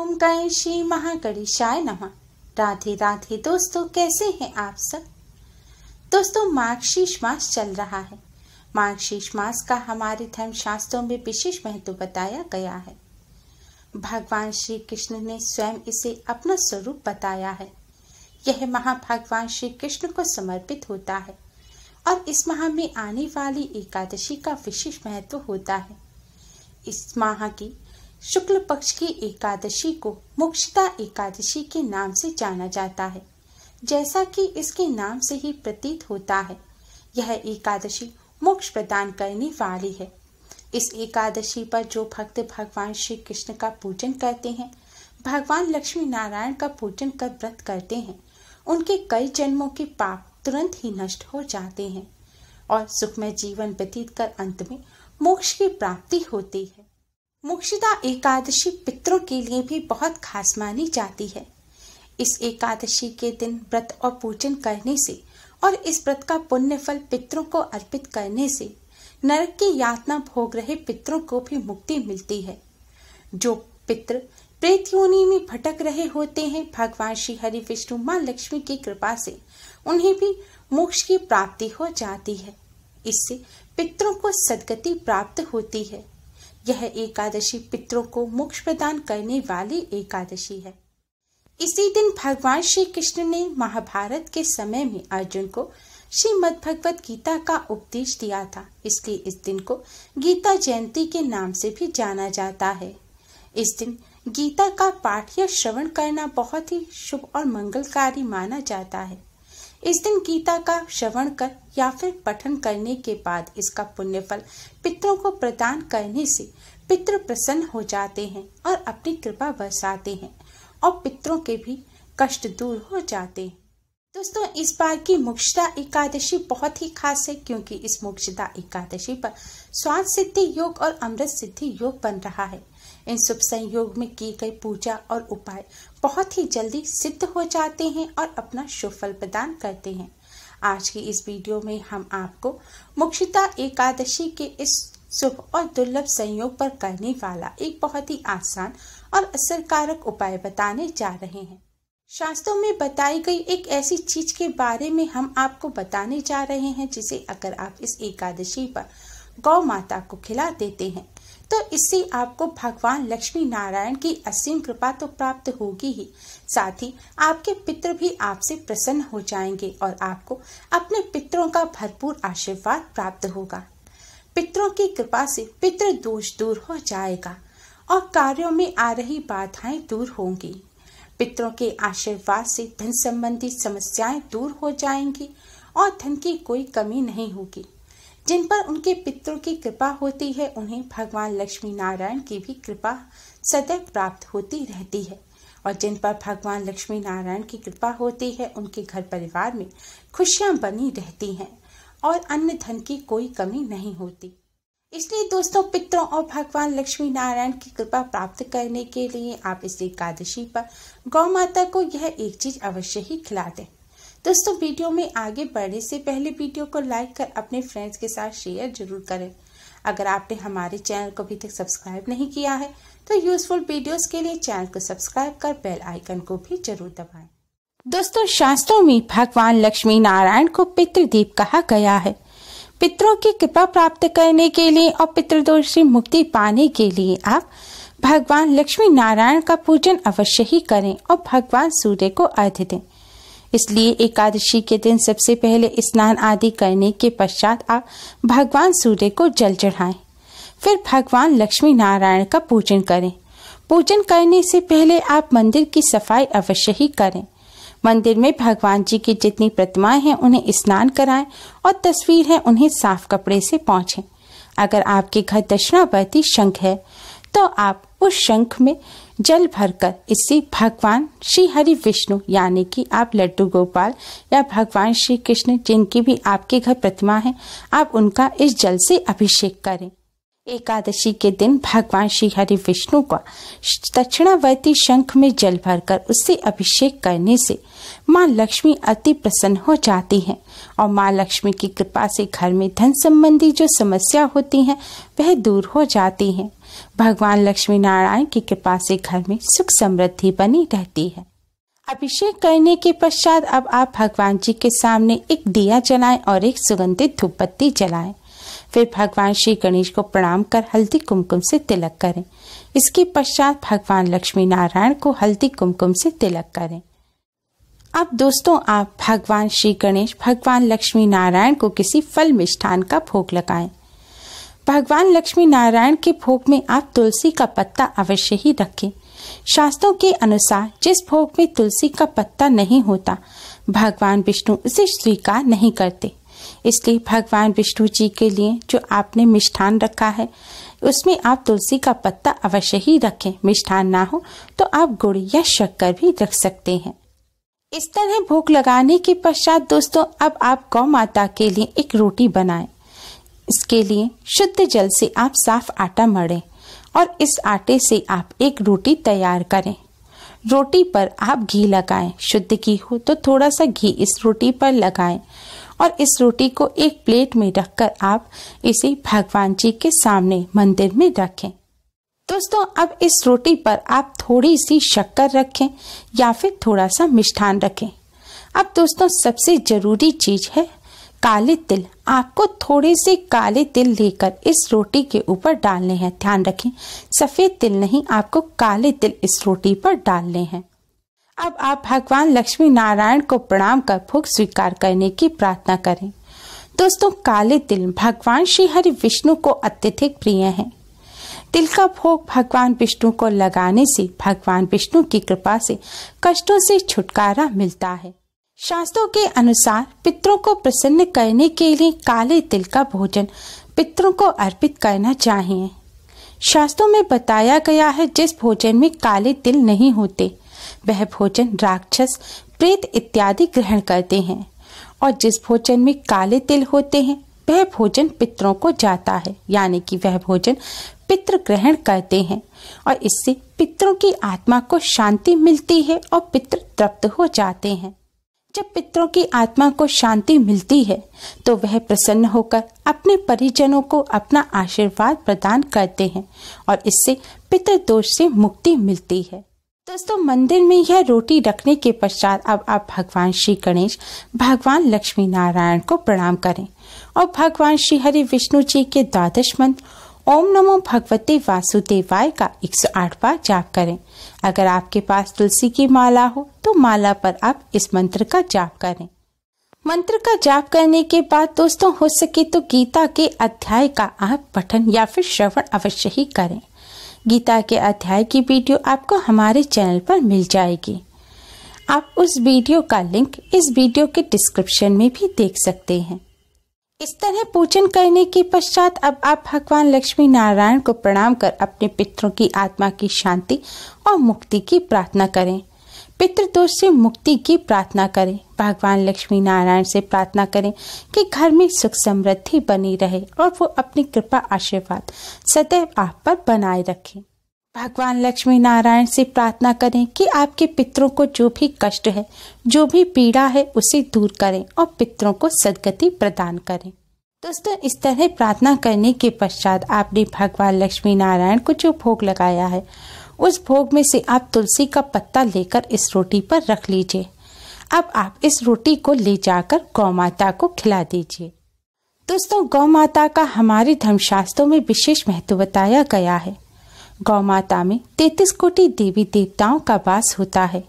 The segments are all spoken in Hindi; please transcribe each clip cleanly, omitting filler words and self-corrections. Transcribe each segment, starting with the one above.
ओम गणेशी महागणेशाय नमः। राधे राधे दोस्तों, कैसे हैं आप सब। दोस्तों, मार्गशीर्ष मास चल रहा है। मार्गशीर्ष मास का हमारे धर्म शास्त्रों में विशेष महत्व बताया गया है। भगवान श्री कृष्ण ने स्वयं इसे अपना स्वरूप बताया है। यह माह भगवान श्री कृष्ण को समर्पित होता है और इस माह में आने वाली एकादशी का विशेष महत्व होता है। इस माह की शुक्ल पक्ष की एकादशी को मोक्षदा एकादशी के नाम से जाना जाता है। जैसा कि इसके नाम से ही प्रतीत होता है, यह एकादशी मोक्ष प्रदान करने वाली है। इस एकादशी पर जो भक्त भगवान श्री कृष्ण का पूजन करते हैं, भगवान लक्ष्मी नारायण का पूजन कर व्रत करते हैं, उनके कई जन्मों के पाप तुरंत ही नष्ट हो जाते हैं और सुखमय जीवन व्यतीत कर अंत में मोक्ष की प्राप्ति होती है। मोक्षदा एकादशी पितरों के लिए भी बहुत खास मानी जाती है। इस एकादशी के दिन व्रत और पूजन करने से और इस व्रत का पुण्य फल पितरों को अर्पित करने से नरक की यातना भोग रहे पितरों को भी मुक्ति मिलती है। जो पितर प्रेत योनि में भटक रहे होते हैं, भगवान श्री हरि विष्णु माँ लक्ष्मी की कृपा से उन्हें भी मोक्ष की प्राप्ति हो जाती है। इससे पितरों को सद्गति प्राप्त होती है। यह एकादशी पितरों को मोक्ष प्रदान करने वाली एकादशी है। इसी दिन भगवान श्री कृष्ण ने महाभारत के समय में अर्जुन को श्रीमद् भगवत गीता का उपदेश दिया था, इसलिए इस दिन को गीता जयंती के नाम से भी जाना जाता है। इस दिन गीता का पाठ या श्रवण करना बहुत ही शुभ और मंगलकारी माना जाता है। इस दिन गीता का श्रवण कर या फिर पठन करने के बाद इसका पुण्य फल पितरों को प्रदान करने से पितृ प्रसन्न हो जाते हैं और अपनी कृपा बरसाते हैं और पितरों के भी कष्ट दूर हो जाते हैं। दोस्तों, इस बार की मोक्षदा एकादशी बहुत ही खास है, क्योंकि इस मोक्षदा एकादशी पर स्वाद सिद्धि योग और अमृत सिद्धि योग बन रहा है। इन शुभ संयोग में की गई पूजा और उपाय बहुत ही जल्दी सिद्ध हो जाते हैं और अपना शुभ फल प्रदान करते हैं। आज की इस वीडियो में हम आपको मोक्षदा एकादशी के इस शुभ और दुर्लभ संयोग पर करने वाला एक बहुत ही आसान और असरकारक उपाय बताने जा रहे हैं। शास्त्रों में बताई गई एक ऐसी चीज के बारे में हम आपको बताने जा रहे हैं, जिसे अगर आप इस एकादशी पर गौ माता को खिला देते हैं तो इससे आपको भगवान लक्ष्मी नारायण की असीम कृपा तो प्राप्त होगी ही, साथ ही आपके पितृ भी आपसे प्रसन्न हो जाएंगे और आपको अपने पितरों का भरपूर आशीर्वाद प्राप्त होगा। पितरों की कृपा से पितृ दोष दूर हो जाएगा और कार्यों में आ रही बाधाएं दूर होंगी। पितरों के आशीर्वाद से धन संबंधी समस्याएं दूर हो जाएंगी और धन की कोई कमी नहीं होगी। जिन पर उनके पितरों की कृपा होती है, उन्हें भगवान लक्ष्मी नारायण की भी कृपा सदैव प्राप्त होती रहती है और जिन पर भगवान लक्ष्मी नारायण की कृपा होती है, उनके घर परिवार में खुशियां बनी रहती हैं और अन्न धन की कोई कमी नहीं होती। इसलिए दोस्तों, पितरों और भगवान लक्ष्मी नारायण की कृपा प्राप्त करने के लिए आप इस एकादशी पर गौ माता को यह एक चीज अवश्य ही खिला दें। दोस्तों, वीडियो में आगे बढ़ने से पहले वीडियो को लाइक कर अपने फ्रेंड्स के साथ शेयर जरूर करें। अगर आपने हमारे चैनल को अभी तक सब्सक्राइब नहीं किया है तो यूजफुल वीडियोस के लिए चैनल को सब्सक्राइब कर बेल आइकन को भी जरूर दबाएं। दोस्तों, शास्त्रों में भगवान लक्ष्मी नारायण को पितृदेव कहा गया है। पितरों की कृपा प्राप्त करने के लिए और पितृदोष से मुक्ति पाने के लिए आप भगवान लक्ष्मी नारायण का पूजन अवश्य ही करें और भगवान सूर्य को अर्घ्य दें। इसलिए एकादशी के दिन सबसे पहले स्नान आदि करने के पश्चात आप भगवान सूर्य को जल चढ़ाएं। फिर भगवान लक्ष्मी नारायण का पूजन करें। पूजन करने से पहले आप मंदिर की सफाई अवश्य ही करें। मंदिर में भगवान जी की जितनी प्रतिमाएं हैं उन्हें स्नान कराएं और तस्वीर है उन्हें साफ कपड़े से पोंछें। अगर आपके घर दक्षिणावर्ती शंख है तो आप उस शंख में जल भरकर इससे भगवान श्री हरि विष्णु यानी कि आप लड्डू गोपाल या भगवान श्री कृष्ण जिनकी भी आपके घर प्रतिमा है, आप उनका इस जल से अभिषेक करें। एकादशी के दिन भगवान श्री हरि विष्णु का दक्षिणावर्ती शंख में जल भरकर उससे अभिषेक करने से माँ लक्ष्मी अति प्रसन्न हो जाती हैं और माँ लक्ष्मी की कृपा से घर में धन संबंधी जो समस्या होती हैं वह दूर हो जाती हैं। भगवान लक्ष्मी नारायण की कृपा से घर में सुख समृद्धि बनी रहती है। अभिषेक करने के पश्चात अब आप भगवान जी के सामने एक दिया जलाएं और एक सुगंधित धूप बत्ती जलाएं। फिर भगवान श्री गणेश को प्रणाम कर हल्दी कुमकुम से तिलक करें। इसके पश्चात भगवान लक्ष्मी नारायण को हल्दी कुमकुम से तिलक करें। अब दोस्तों आप भगवान श्री गणेश, भगवान लक्ष्मी नारायण को किसी फल मिष्ठान का भोग लगाएं। भगवान लक्ष्मी नारायण के भोग में आप तुलसी का पत्ता अवश्य ही रखें। शास्त्रों के अनुसार जिस भोग में तुलसी का पत्ता नहीं होता, भगवान विष्णु उसे स्वीकार नहीं करते। इसलिए भगवान विष्णु जी के लिए जो आपने मिष्ठान रखा है उसमें आप तुलसी का पत्ता अवश्य ही रखें। मिष्ठान ना हो तो आप गुड़ या शक्कर भी रख सकते हैं। इस तरह भोग लगाने के पश्चात दोस्तों अब आप गौ माता के लिए एक रोटी बनाएं। इसके लिए शुद्ध जल से आप साफ आटा मढ़ें और इस आटे से आप एक रोटी तैयार करें। रोटी पर आप घी लगाएं। शुद्ध घी हो तो थोड़ा सा घी इस रोटी पर लगाएं और इस रोटी को एक प्लेट में रखकर आप इसे भगवान जी के सामने मंदिर में रखें। दोस्तों अब इस रोटी पर आप थोड़ी सी शक्कर रखें या फिर थोड़ा सा मिष्ठान रखें। अब दोस्तों सबसे जरूरी चीज है काले तिल। आपको थोड़े से काले तिल लेकर इस रोटी के ऊपर डालने हैं। ध्यान रखें सफेद तिल नहीं, आपको काले तिल इस रोटी पर डालने हैं। अब आप भगवान लक्ष्मी नारायण को प्रणाम कर भोग स्वीकार करने की प्रार्थना करें। दोस्तों काले तिल भगवान श्री हरि विष्णु को अत्यधिक प्रिय है। तिल का भोग भगवान विष्णु को लगाने से भगवान विष्णु की कृपा से कष्टों से छुटकारा मिलता है। शास्त्रों के अनुसार पितरों को प्रसन्न करने के लिए काले तिल का भोजन पितरों को अर्पित करना चाहिए। शास्त्रों में बताया गया है जिस भोजन में काले तिल नहीं होते वह भोजन राक्षस, प्रेत इत्यादि ग्रहण करते हैं और जिस भोजन में काले तिल होते हैं वह भोजन पितरों को जाता है, यानी कि वह भोजन पितृ ग्रहण करते हैं और इससे पितरों की आत्मा को शांति मिलती है और पितृ तृप्त हो जाते हैं। जब पितरों की आत्मा को शांति मिलती है तो वह प्रसन्न होकर अपने परिजनों को अपना आशीर्वाद प्रदान करते हैं और इससे पितृ दोष से मुक्ति मिलती है। दोस्तों मंदिर में यह रोटी रखने के पश्चात अब आप भगवान श्री गणेश, भगवान लक्ष्मी नारायण को प्रणाम करें और भगवान श्री हरि विष्णु जी के द्वादश मंत्र ओम नमो भगवते वासुदेवाय का 108 बार जाप करें। अगर आपके पास तुलसी की माला हो तो माला पर आप इस मंत्र का जाप करें। मंत्र का जाप करने के बाद दोस्तों हो सके तो गीता के अध्याय का आप पठन या फिर श्रवण अवश्य ही करें। गीता के अध्याय की वीडियो आपको हमारे चैनल पर मिल जाएगी। आप उस वीडियो का लिंक इस वीडियो के डिस्क्रिप्शन में भी देख सकते हैं। इस तरह पूजन करने के पश्चात अब आप भगवान लक्ष्मी नारायण को प्रणाम कर अपने पितरों की आत्मा की शांति और मुक्ति की प्रार्थना करें। पितृदोष से मुक्ति की प्रार्थना करें। भगवान लक्ष्मी नारायण से प्रार्थना करें कि घर में सुख समृद्धि बनी रहे और वो अपनी कृपा आशीर्वाद सदैव आप पर बनाए रखें। भगवान लक्ष्मी नारायण से प्रार्थना करें कि आपके पितरों को जो भी कष्ट है, जो भी पीड़ा है उसे दूर करें और पितरों को सद्गति प्रदान करें। दोस्तों इस तरह प्रार्थना करने के पश्चात आपने भगवान लक्ष्मी नारायण को जो भोग लगाया है उस भोग में से आप तुलसी का पत्ता लेकर इस रोटी पर रख लीजिए। अब आप इस रोटी को ले जाकर गौ माता को खिला दीजिए। दोस्तों गौ माता का हमारे धर्मशास्त्रों में विशेष महत्व बताया गया है। गौ माता में 33 कोटि देवी देवताओं का वास होता है।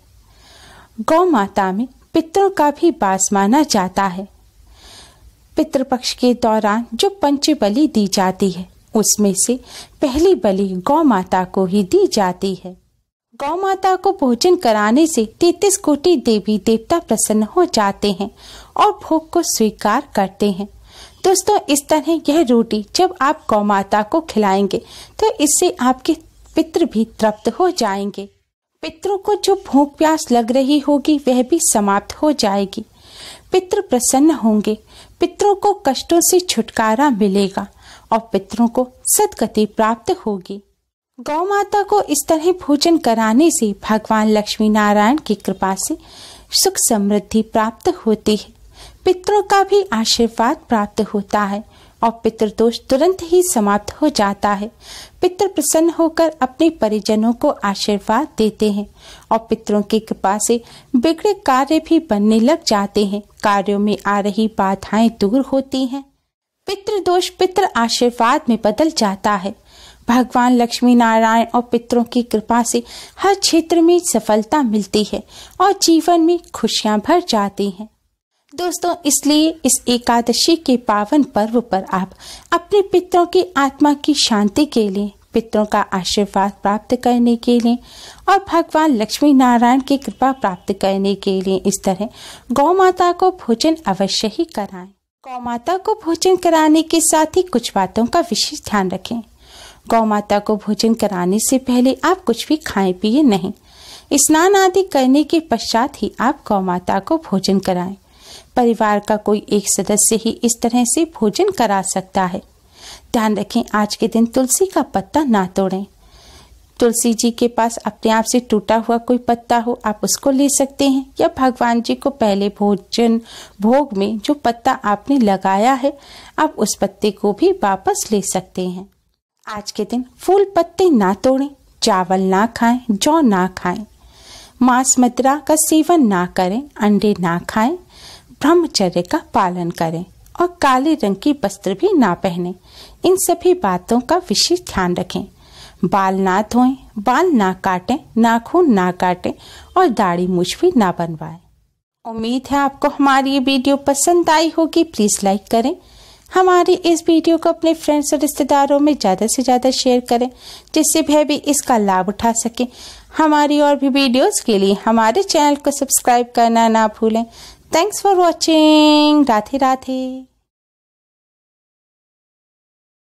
गौ माता में पितरों का भी वास माना जाता है। पितृपक्ष के दौरान जो पंच बलि दी जाती है उसमें से पहली बलि गौ माता को ही दी जाती है। गौ माता को भोजन कराने से 33 कोटि देवी देवता प्रसन्न हो जाते हैं और भोग को स्वीकार करते हैं। दोस्तों इस तरह यह रोटी जब आप गौ माता को खिलाएंगे तो इससे आपके पितृ भी तृप्त हो जाएंगे। पितरों को जो भूख प्यास लग रही होगी वह भी समाप्त हो जाएगी। पितृ प्रसन्न होंगे, पितरों को कष्टों से छुटकारा मिलेगा और पितरों को सद्गति प्राप्त होगी। गौ माता को इस तरह भोजन कराने से भगवान लक्ष्मी नारायण की कृपा से सुख समृद्धि प्राप्त होती है। पितरों का भी आशीर्वाद प्राप्त होता है और पितृदोष तुरंत ही समाप्त हो जाता है। पितृ प्रसन्न होकर अपने परिजनों को आशीर्वाद देते हैं और पितरों की कृपा से बिगड़े कार्य भी बनने लग जाते हैं। कार्यों में आ रही बाधाएं दूर होती हैं। पितृदोष पितृ आशीर्वाद में बदल जाता है। भगवान लक्ष्मी नारायण और पितरों की कृपा से हर क्षेत्र में सफलता मिलती है और जीवन में खुशियां भर जाती हैं। दोस्तों, इसलिए इस एकादशी के पावन पर्व पर आप अपने पितरों की आत्मा की शांति के लिए, पितरों का आशीर्वाद प्राप्त करने के लिए और भगवान लक्ष्मी नारायण की कृपा प्राप्त करने के लिए इस तरह गौ माता को भोजन अवश्य ही कराएं। गौ माता को भोजन कराने के साथ ही कुछ बातों का विशेष ध्यान रखें। गौ माता को भोजन कराने से पहले आप कुछ भी खाएं पिए नहीं। स्नान आदि करने के पश्चात ही आप गौ माता को भोजन कराएं। परिवार का कोई एक सदस्य ही इस तरह से भोजन करा सकता है। ध्यान रखें, आज के दिन तुलसी का पत्ता ना तोड़ें। तुलसी जी के पास अपने आप से टूटा हुआ कोई पत्ता हो, आप उसको ले सकते हैं, या भगवान जी को पहले भोजन भोग में जो पत्ता आपने लगाया है, आप उस पत्ते को भी वापस ले सकते हैं। आज के दिन फूल पत्ते ना तोड़ें, चावल ना खाएं, जौ ना खाएं, मांस मदिरा का सेवन ना करें, अंडे ना खाएं, ब्रह्मचर्य का पालन करें और काले रंग की वस्त्र भी ना पहनें। इन सभी बातों का विशेष ध्यान रखें। बाल ना धोएं, बाल ना काटें, नाखून ना काटें और दाढ़ी मूछ भी ना बनवाएं। उम्मीद है आपको हमारी ये वीडियो पसंद आई होगी। प्लीज लाइक करें। हमारी इस वीडियो को अपने फ्रेंड्स और रिश्तेदारों में ज़्यादा से ज़्यादा शेयर करें, जिससे वह भी इसका लाभ उठा सके। हमारी और भी वीडियोस के लिए हमारे चैनल को सब्सक्राइब करना ना भूलें। Thanks for watching. Radhe Radhe.